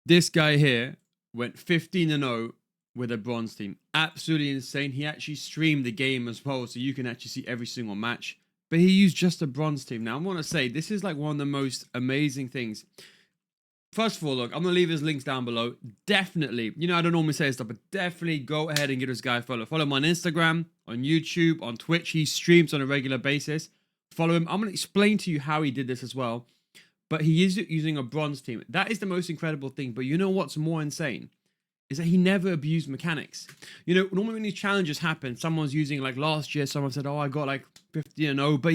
This guy here went 15-0 with a bronze team. Absolutely insane. He actually streamed the game as well, so you can actually see every single match. But he used just a bronze team. Now, I want to say, this is like one of the most amazing things. First of all, look, I'm going to leave his links down below. Definitely, you know, I don't normally say this stuff, but definitely go ahead and give this guy a follow. Follow him on Instagram, on YouTube, on Twitch. He streams on a regular basis. Follow him. I'm going to explain to you how he did this as well. But he is using a bronze team. That is the most incredible thing. But you know what's more insane? Is that he never abused mechanics. You know, normally when these challenges happen, someone's using, like last year, someone said, oh, I got like 50-0, but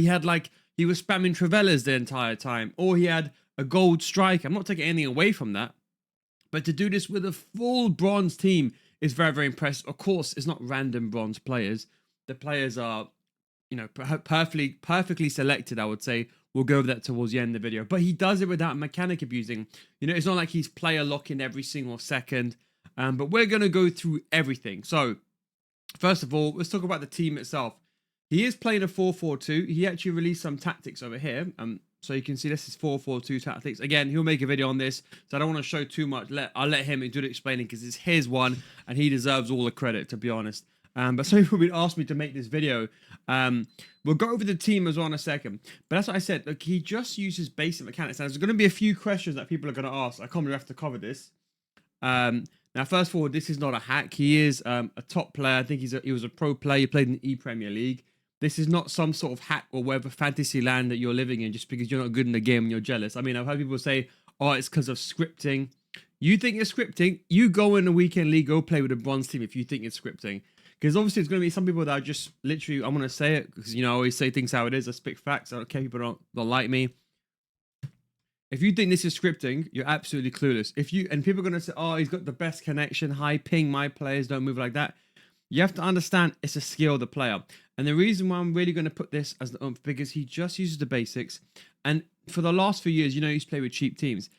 he was spamming Travellas the entire time, or he had a gold strike. I'm not taking anything away from that, but to do this with a full bronze team is very, very impressive. Of course, it's not random bronze players. The players are, you know, perfectly selected, I would say. We'll go over that towards the end of the video, but he does it without mechanic abusing. You know, it's not like he's player locking every single second. But we're going to go through everything. So, first of all, let's talk about the team itself. He is playing a 4-4-2. He actually released some tactics over here. So you can see this is 4-4-2 tactics. Again, he'll make a video on this, so I don't want to show too much. I'll let him do the explaining because it's his one, and he deserves all the credit, to be honest. But some people have asked me to make this video. We'll go over the team as well in a second. But that's what I said. Look, he just uses basic mechanics. Now, there's going to be a few questions that people are going to ask. I can't really have to cover this. Now, first of all, this is not a hack. He is a top player. I think he was a pro player. He played in the E-Premier League. This is not some sort of hack or whatever fantasy land that you're living in just because you're not good in the game and you're jealous. I mean, I've heard people say, oh, it's because of scripting. You think it's scripting? You go in the weekend league, go play with a bronze team if you think it's scripting. Because obviously, it's going to be some people that are just literally, I'm going to say it because, you know, I always say things how it is. I speak facts. I don't care if people don't like me. If you think this is scripting, you're absolutely clueless. And people are going to say, oh, he's got the best connection, high ping, my players don't move like that. You have to understand it's a skill of the player. And the reason why I'm really going to put this as the umph, because he just uses the basics. And for the last few years, you know, he used to play with cheap teams.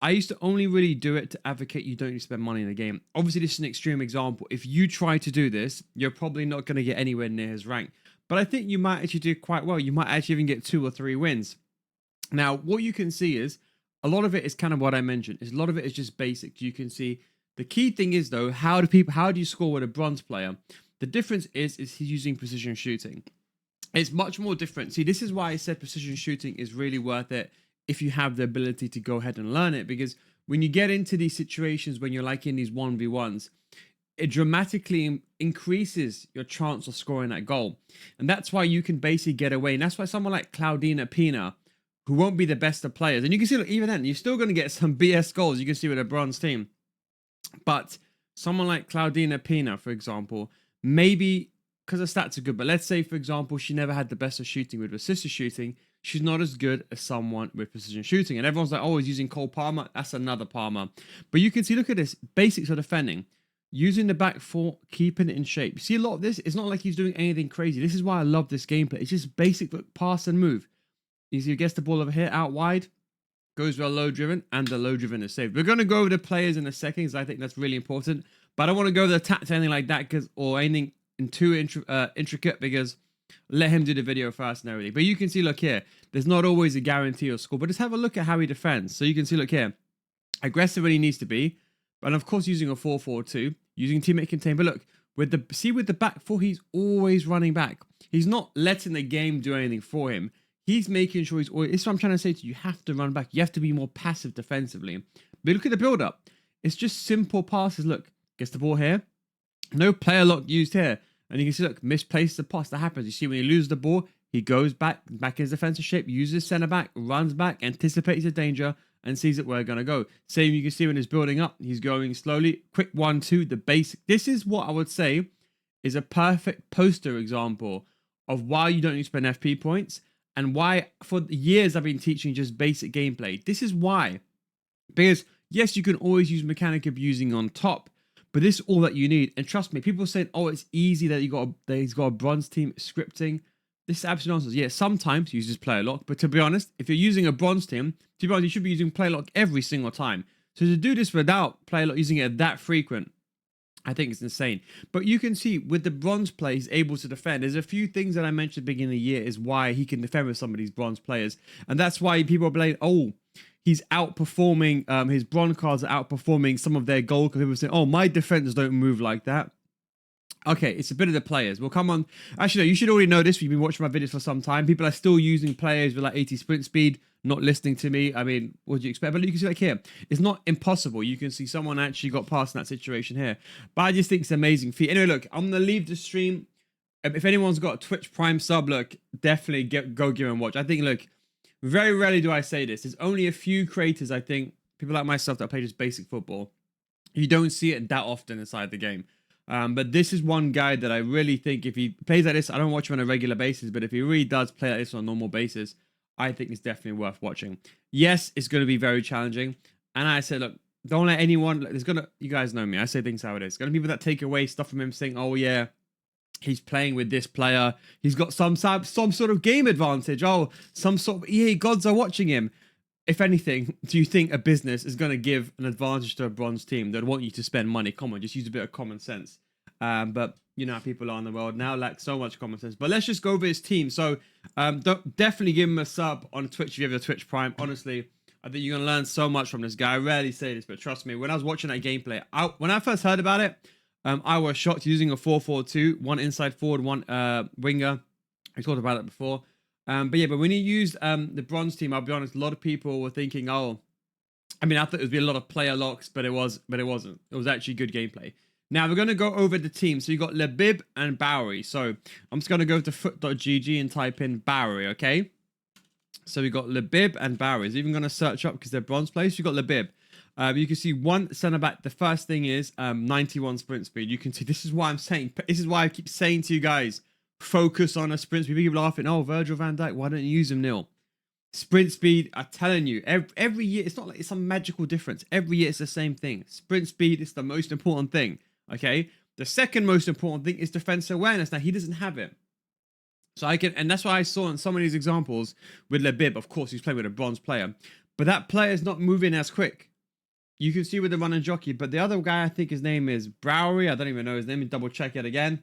I used to only really do it to advocate you don't need to spend money in the game. Obviously, this is an extreme example. If you try to do this, you're probably not going to get anywhere near his rank. But I think you might actually do quite well. You might actually even get 2 or 3 wins. Now, what you can see is a lot of it is kind of what I mentioned. A lot of it is just basic. You can see the key thing is, though, how do you score with a bronze player? The difference is he's using precision shooting. It's much more different. See, this is why I said precision shooting is really worth it if you have the ability to go ahead and learn it. Because when you get into these situations, when you're like in these 1v1s, it dramatically increases your chance of scoring that goal. And that's why you can basically get away. And that's why someone like Claudina Pina, who won't be the best of players. And you can see, look, even then, you're still going to get some BS goals. You can see with a bronze team. But someone like Claudina Pina, for example, maybe because her stats are good, but let's say, for example, she never had the best of shooting with her sister shooting. She's not as good as someone with precision shooting. And everyone's like, oh, he's using Cole Palmer. That's another Palmer. But you can see, look at this. Basics of defending. Using the back four, keeping it in shape. You see a lot of this? It's not like he's doing anything crazy. This is why I love this gameplay. It's just basic pass and move. You see, he gets the ball over here, out wide, goes well low driven, and the low driven is saved. We're going to go over the players in a second, because I think that's really important. But I don't want to go over the attack to anything like that, or anything too intricate, because let him do the video first and everything. But you can see, look here, there's not always a guarantee of score, but just have a look at how he defends. So you can see, look here, aggressive when he needs to be, and of course using a 4-4-2, using teammate contain. But look, with the back four, he's always running back. He's not letting the game do anything for him. He's making sure he's always... This is what I'm trying to say to you. You have to run back. You have to be more passive defensively. But look at the build-up. It's just simple passes. Look, gets the ball here. No player lock used here. And you can see, look, misplaced the pass. That happens. You see, when he loses the ball, he goes back in his defensive shape, uses center-back, runs back, anticipates the danger, and sees that we're going to go. Same you can see when he's building up. He's going slowly. Quick 1-2, the basic. This is what I would say is a perfect poster example of why you don't need to spend FP points. And why, for years, I've been teaching just basic gameplay. This is why. Because, yes, you can always use mechanic abusing on top, but this is all that you need. And trust me, people saying, oh, it's easy that he's got a bronze team scripting. This is absolute nonsense. Yeah, sometimes he uses player lock, but to be honest, if you're using a bronze team, to be honest, you should be using player lock every single time. So to do this without player lock using it that frequent, I think it's insane. But you can see with the bronze play, he's able to defend. There's a few things that I mentioned at the beginning of the year is why he can defend with some of these bronze players. And that's why people are blaming, oh, he's outperforming, his bronze cards are outperforming some of their gold. Because people say, oh, my defenders don't move like that. Okay, it's a bit of the players. Well, come on. Actually, no, you should already know this. You've been watching my videos for some time. People are still using players with like 80 sprint speed, not listening to me. I mean, what do you expect? But you can see like here, it's not impossible. You can see someone actually got past in that situation here. But I just think it's amazing feat. Anyway, look, I'm going to leave the stream. If anyone's got a Twitch Prime sub, look, definitely go give and watch. I think, look, very rarely do I say this. There's only a few creators, I think, people like myself that play just basic football. You don't see it that often inside the game. But this is one guy that I really think if he plays like this, I don't watch him on a regular basis, but if he really does play like this on a normal basis, I think it's definitely worth watching. Yes, it's going to be very challenging. And I said, look, don't let anyone, you guys know me, I say things how it is. Going to be people that take away stuff from him saying, oh yeah, he's playing with this player. He's got some sort of game advantage. Oh, some sort of EA gods are watching him. If anything, do you think a business is going to give an advantage to a bronze team that want you to spend money? Come on, just use a bit of common sense. But you know how people are in the world now, lack so much common sense. But let's just go over his team. So definitely give him a sub on Twitch if you have a Twitch Prime. Honestly, I think you're going to learn so much from this guy. I rarely say this, but trust me, when I was watching that gameplay, when I first heard about it, I was shocked using a 4-4-2, one inside forward, one winger. I talked about it before. But when he used the bronze team, I'll be honest, a lot of people were thinking, oh, I mean, I thought it would be a lot of player locks, but it wasn't. It was actually good gameplay. Now we're going to go over the team. So you got Labib and Bowery. So I'm just going to go to foot.gg and type in Bowery, okay? So we got Labib and Bowery. Is even going to search up because they're bronze players. You got Labib. You can see one centre back. The first thing is 91 sprint speed. You can see this is why I'm saying. This is why I keep saying to you guys, focus on a sprint speed. People laughing. Oh, Virgil van Dijk. Why don't you use him, Neil? Sprint speed. I'm telling you, every year it's not like it's some magical difference. Every year it's the same thing. Sprint speed is the most important thing. Okay. The second most important thing is defense awareness. Now he doesn't have it. So and that's why I saw in some of these examples with Labib. Of course, he's playing with a bronze player, but that player is not moving as quick. You can see with the run and jockey, but the other guy, I think his name is Bowery. I don't even know his name. Double check it again.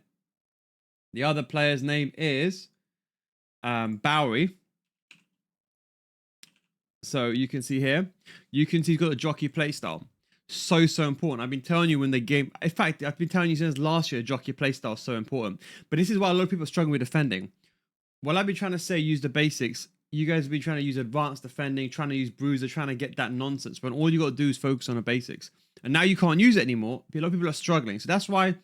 The other player's name is Bowery. So you can see here, you can see he's got a jockey playstyle. So important. I've been telling you when the game, in fact, I've been telling you since last year, jockey playstyle is so important. But this is why a lot of people are struggling with defending. While I've been trying to say use the basics, you guys have been trying to use advanced defending, trying to use bruiser, trying to get that nonsense. When all you got to do is focus on the basics. And now you can't use it anymore. A lot of people are struggling. So that's why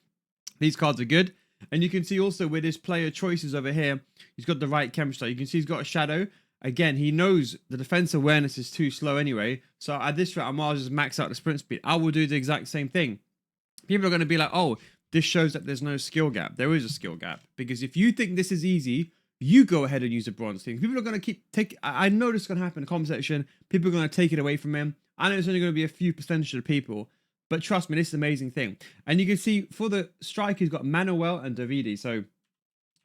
these cards are good. And you can see also with his player choices over here, he's got the right chemistry. You can see he's got a shadow. Again, he knows the defense awareness is too slow anyway. So at this rate, I might just max out the sprint speed. I will do the exact same thing. People are going to be like, oh, this shows that there's no skill gap. There is a skill gap. Because if you think this is easy, you go ahead and use a bronze team. People are going to I know this is going to happen in the comment section. People are going to take it away from him. I know it's only going to be a few percentage of people. But trust me, this is an amazing thing. And you can see for the striker, he's got Manuel and Davide. So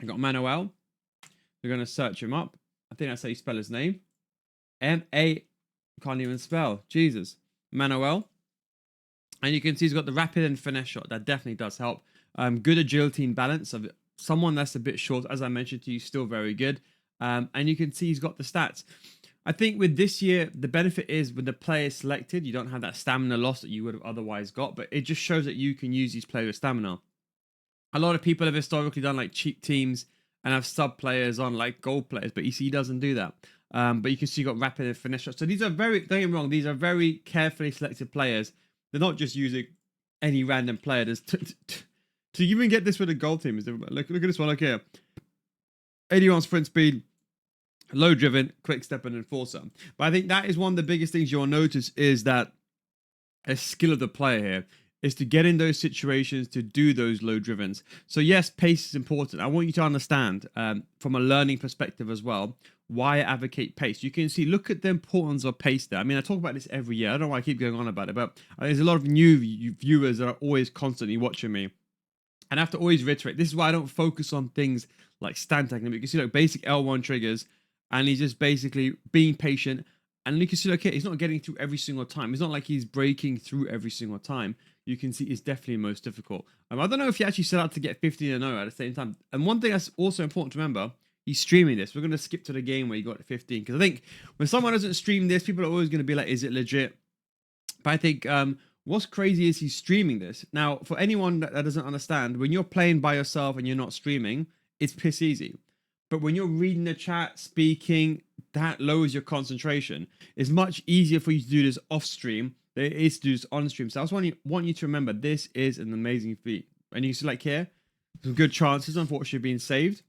I got Manuel. We're going to search him up. I think that's how you spell his name. M-A, can't even spell. Jesus. Manuel. And you can see he's got the rapid and finesse shot. That definitely does help. Good agility and balance. Of someone that's a bit short, as I mentioned to you, still very good. And you can see he's got the stats. I think with this year, the benefit is when the player is selected, you don't have that stamina loss that you would have otherwise got. But it just shows that you can use these players with stamina. A lot of people have historically done like cheap teams and have sub players on like gold players, but he doesn't do that. But you can see he got rapid and finesse shots. So these are don't get me wrong, these are very carefully selected players. They're not just using any random player. To even get this with a gold team is look at this one, look here. 81 sprint speed, low driven, quick step and enforcer. But I think that is one of the biggest things you'll notice is that a skill of the player here is to get in those situations to do those low drivens. So yes, pace is important. I want you to understand from a learning perspective as well, why I advocate pace. You can see, look at the importance of pace there. I mean, I talk about this every year. I don't know why I keep going on about it, but there's a lot of new viewers that are always constantly watching me. And I have to always reiterate, this is why I don't focus on things like stand technique. You can see like basic L1 triggers, and he's just basically being patient. And you can see, okay, he's not getting through every single time. It's not like he's breaking through every single time. You can see it's definitely most difficult. I don't know if he actually set out to get 15-0 at the same time. And one thing that's also important to remember, he's streaming this. We're going to skip to the game where he got 15. Because I think when someone doesn't stream this, people are always going to be like, is it legit? But I think what's crazy is he's streaming this. Now, for anyone that doesn't understand, when you're playing by yourself and you're not streaming, it's piss easy. But when you're reading the chat, speaking, that lowers your concentration. It's much easier for you to do this off stream than it is to do this on stream. So I just want you to remember, this is an amazing feat. And you see, like here, some good chances, unfortunately, being saved.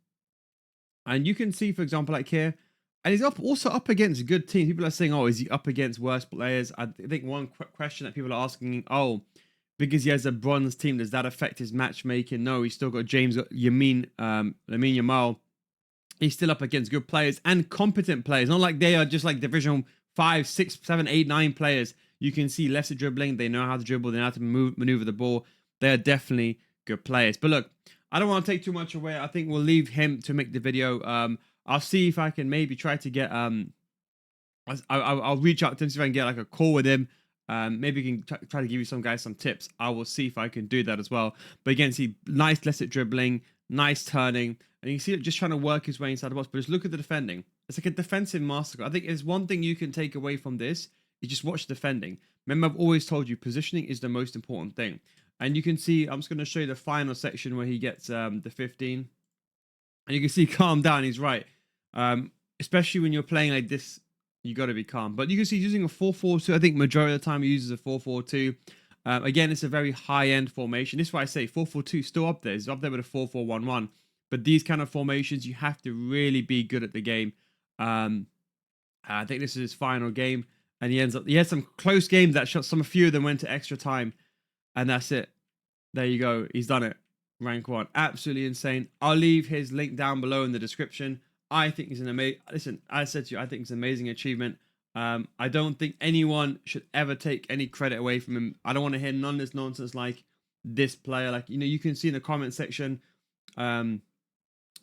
And you can see, for example, like here, and he's also up against good teams. People are saying, oh, is he up against worse players? I think one question that people are asking, oh, because he has a bronze team, does that affect his matchmaking? No, he's still got James, got Lamine Yamal. He's still up against good players and competent players. Not like they are just like Division 5, 6, 7, 8, 9 players. You can see lesser dribbling. They know how to dribble. They know how to maneuver the ball. They are definitely good players. But look, I don't want to take too much away. I think we'll leave him to make the video. I'll see if I can maybe try to get... I'll reach out to him, see if I can get like a call with him. Maybe we can try to give you some guys some tips. I will see if I can do that as well. But again, see, nice lesser dribbling, nice turning. And you can see it just trying to work his way inside the box. But just look at the defending. It's like a defensive massacre. I think there's one thing you can take away from this. You just watch defending. Remember, I've always told you, positioning is the most important thing. And you can see, I'm just going to show you the final section where he gets the 15. And you can see, calm down, he's right. Especially when you're playing like this, you got to be calm. But you can see he's using a 4-4-2. I think majority of the time he uses a 4-4-2. Again, it's a very high-end formation. This is why I say 4-4-2 still up there. It's up there with a 4-4-1-1. But these kind of formations, you have to really be good at the game. I think this is his final game. And he had some close games that a few of them went to extra time. And that's it. There you go. He's done it. Rank 1. Absolutely insane. I'll leave his link down below in the description. I think he's an amazing... Listen, I said to you, I think it's an amazing achievement. I don't think anyone should ever take any credit away from him. I don't want to hear none of this nonsense like this player. Like, you know, you can see in the comment section...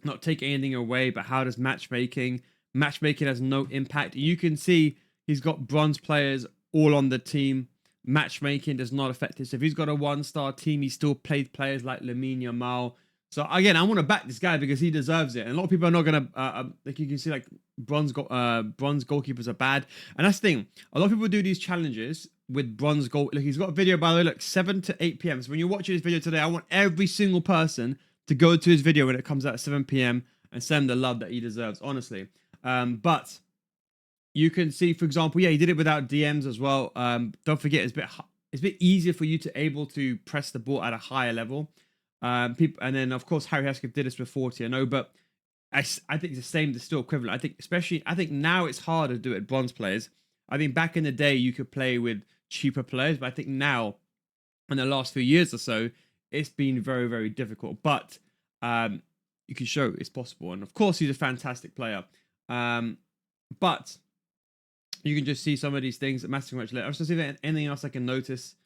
not take anything away, but how does matchmaking has no impact. You can see he's got bronze players all on the team. Matchmaking does not affect it. So if he's got a 1-star team, he still played players like Lamine Yamal. So again, I want to back this guy because he deserves it. And a lot of people are not going to, like you can see, like bronze goalkeepers are bad. And that's the thing. A lot of people do these challenges with bronze goal. Look, he's got a video, by the way, look, 7 to 8 p.m. So when you're watching this video today, I want every single person to go to his video when it comes out at 7 p.m. and send him the love that he deserves, honestly. But you can see, for example, yeah, he did it without DMs as well. Don't forget, it's a bit easier for you to able to press the ball at a higher level. And then, of course, Harry Haskell did this with 40-0, but I think it's the same, it's still equivalent. I think now it's harder to do it with bronze players. I think back in the day, you could play with cheaper players, but I think now, in the last few years or so, it's been very, very difficult, but you can show it's possible. And of course, he's a fantastic player. But you can just see some of these things. Massive much later. I was just see if anything else I can notice.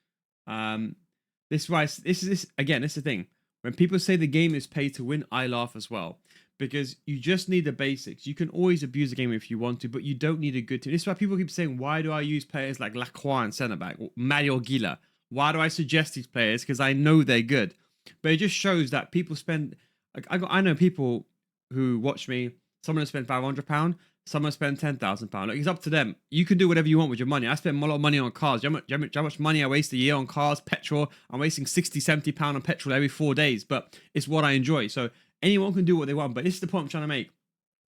This is again. This is the thing. When people say the game is pay to win, I laugh as well, because you just need the basics. You can always abuse the game if you want to, but you don't need a good team. This is why people keep saying, why do I use players like Lacroix and centre back, or Mario Gila? Why do I suggest these players? Because I know they're good. But it just shows that people spend... Like I know people who watch me. Someone spend £500, someone spend £10,000. Like, it's up to them. You can do whatever you want with your money. I spend a lot of money on cars. Do you know how much money I waste a year on cars, petrol? I'm wasting £60-70 on petrol every 4 days. But it's what I enjoy. So anyone can do what they want. But this is the point I'm trying to make.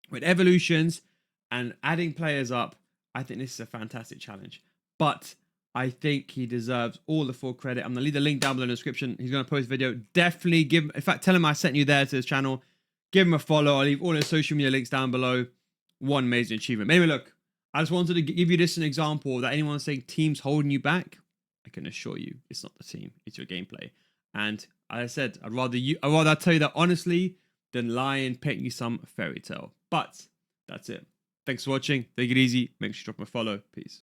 With evolutions and adding players up, I think this is a fantastic challenge. But I think he deserves all the full credit. I'm going to leave the link down below in the description. He's going to post a video. Definitely give him... In fact, tell him I sent you there to his channel. Give him a follow. I'll leave all his social media links down below. One amazing achievement. Anyway, look. I just wanted to give you this an example that anyone saying team's holding you back, I can assure you it's not the team. It's your gameplay. And as I said, I'd rather tell you that honestly than lie and paint you some fairy tale. But that's it. Thanks for watching. Take it easy. Make sure you drop a follow. Peace.